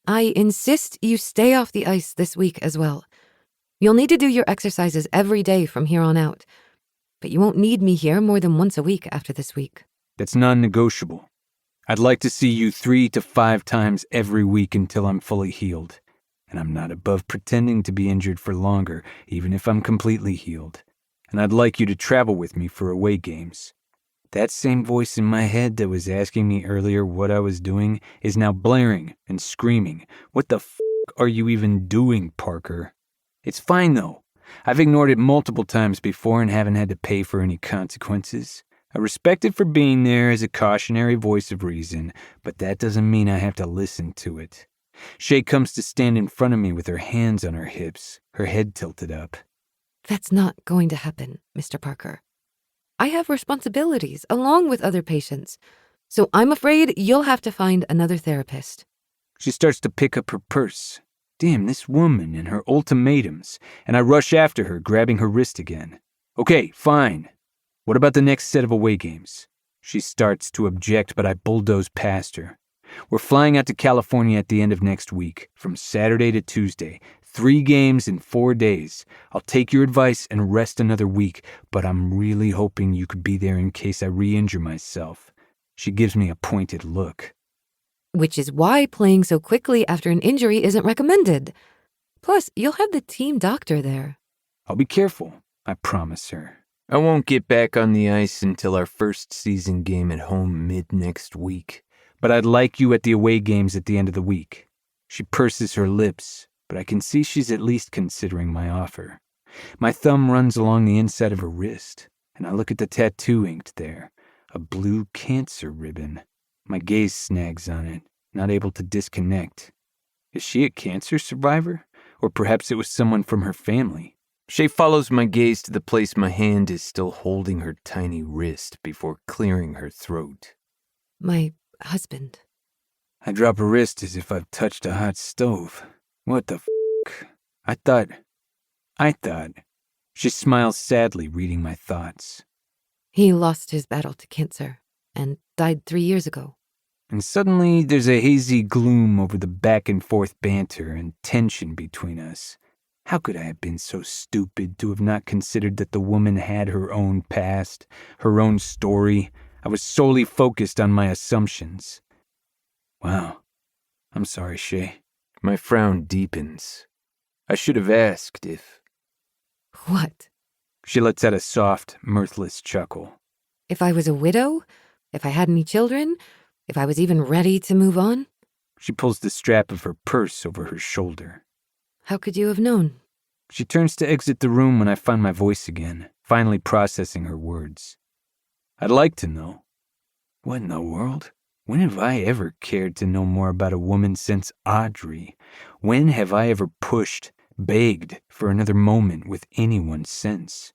I insist you stay off the ice this week as well. You'll need to do your exercises every day from here on out, but you won't need me here more than once a week after this week. That's non-negotiable. I'd like to see you 3 to 5 times every week until I'm fully healed. And I'm not above pretending to be injured for longer, even if I'm completely healed. And I'd like you to travel with me for away games. That same voice in my head that was asking me earlier what I was doing is now blaring and screaming, "What the f*** are you even doing, Parker?" It's fine though. I've ignored it multiple times before and haven't had to pay for any consequences. I respect it for being there as a cautionary voice of reason, but that doesn't mean I have to listen to it. Shay comes to stand in front of me with her hands on her hips, her head tilted up. That's not going to happen, Mr. Parker. I have responsibilities along with other patients, so I'm afraid you'll have to find another therapist. She starts to pick up her purse. Damn, this woman and her ultimatums, and I rush after her, grabbing her wrist again. Okay, fine. What about the next set of away games? She starts to object, but I bulldoze past her. We're flying out to California at the end of next week, from Saturday to Tuesday. 3 games in 4 days. I'll take your advice and rest another week, but I'm really hoping you could be there in case I re-injure myself. She gives me a pointed look. Which is why playing so quickly after an injury isn't recommended. Plus, you'll have the team doctor there. I'll be careful, I promise her. I won't get back on the ice until our first season game at home mid-next week, but I'd like you at the away games at the end of the week. She purses her lips, but I can see she's at least considering my offer. My thumb runs along the inside of her wrist, and I look at the tattoo inked there, a blue cancer ribbon. My gaze snags on it, not able to disconnect. Is she a cancer survivor? Or perhaps it was someone from her family? Shay follows my gaze to the place my hand is still holding her tiny wrist before clearing her throat. My husband. I drop her wrist as if I've touched a hot stove. What the f***? I thought. She smiles sadly, reading my thoughts. He lost his battle to cancer and died 3 years ago. And suddenly there's a hazy gloom over the back and forth banter and tension between us. How could I have been so stupid to have not considered that the woman had her own past, her own story? I was solely focused on my assumptions. Wow. I'm sorry, Shay. My frown deepens. I should have asked if... What? She lets out a soft, mirthless chuckle. If I was a widow? If I had any children? If I was even ready to move on? She pulls the strap of her purse over her shoulder. How could you have known? She turns to exit the room when I find my voice again, finally processing her words. I'd like to know. What in the world? When have I ever cared to know more about a woman since Audrey? When have I ever pushed, begged for another moment with anyone since?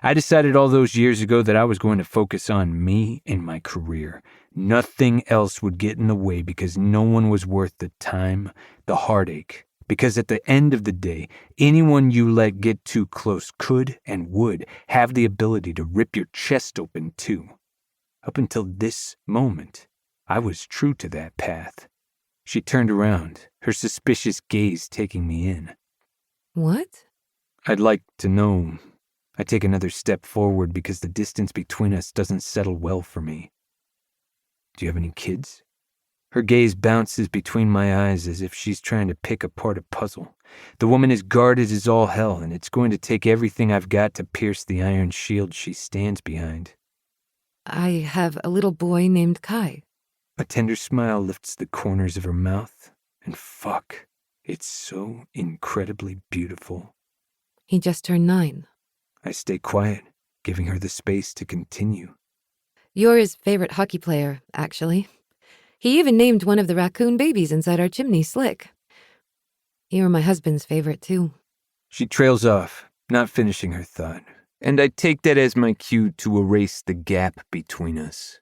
I decided all those years ago that I was going to focus on me and my career. Nothing else would get in the way because no one was worth the time, the heartache. Because at the end of the day, anyone you let get too close could and would have the ability to rip your chest open too. Up until this moment, I was true to that path. She turned around, her suspicious gaze taking me in. What? I'd like to know. I take another step forward because the distance between us doesn't settle well for me. Do you have any kids? Her gaze bounces between my eyes as if she's trying to pick apart a puzzle. The woman is guarded as all hell, and it's going to take everything I've got to pierce the iron shield she stands behind. I have a little boy named Kai. A tender smile lifts the corners of her mouth, and fuck, it's so incredibly beautiful. He just turned 9. I stay quiet, giving her the space to continue. You're his favorite hockey player, actually. He even named one of the raccoon babies inside our chimney Slick. You were my husband's favorite, too. She trails off, not finishing her thought, and I take that as my cue to erase the gap between us.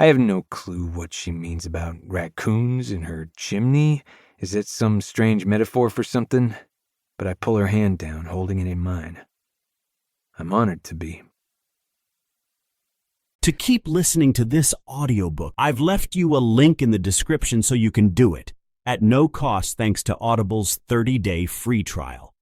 I have no clue what she means about raccoons in her chimney. Is that some strange metaphor for something? But I pull her hand down, holding it in mine. I'm honored to be. To keep listening to this audiobook, I've left you a link in the description so you can do it. at no cost thanks to Audible's 30-day free trial.